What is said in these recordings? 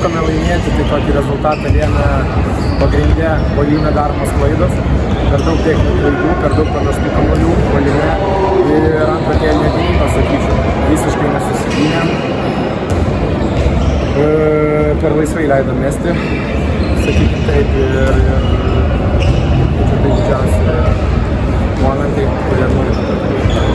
išmokome laimėti, tai tokį rezultatą lėmė pagrindė puolime daromos klaidos, per daug techninių klaidų, per daug pamestų kamuolių puolime ir antrą kėlinį gynybą, sakyčiau, visiškai nesusigynėm, per laisvai leidom mesti, sakykime taip, ir čia tai didžiausi momentai, kurie nori patirti.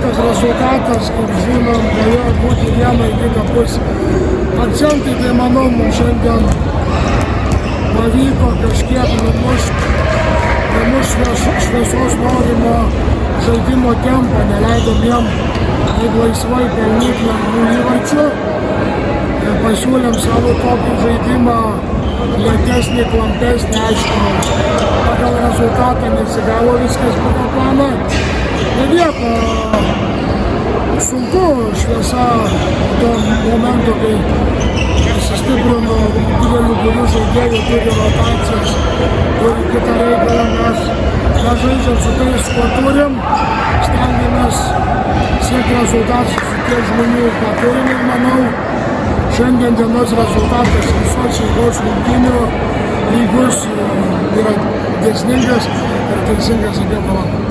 Tas rezultatas, kaip žinom, galėjo būti viena į kitą pusę. Akcentai, tai manau, mums šiandien pavyko kažkiek numušti šviesos norimo žaidimo tempą, neleidom jam taip laisvai pelnyti lengvų įvarčių. Pasiūlėm savo tokį žaidimą lėtesnį, klampesnį, aišku, pagal rezultatą nesigavo viskas pagal planą. Nevieko sunku šviesa tuo momentu, kai sustiprino didelių būrių žaidėjų, turi rotacijas, turi kitą reikalą, mes žaidžiam su tais, ko turim, stengiamės siekti rezultatus su tiek žmonių, ką turim ir manau, šiandien dienos rezultatas visos jėgos rungtynių lygus yra dėsningas ir teisingas abiem komandom.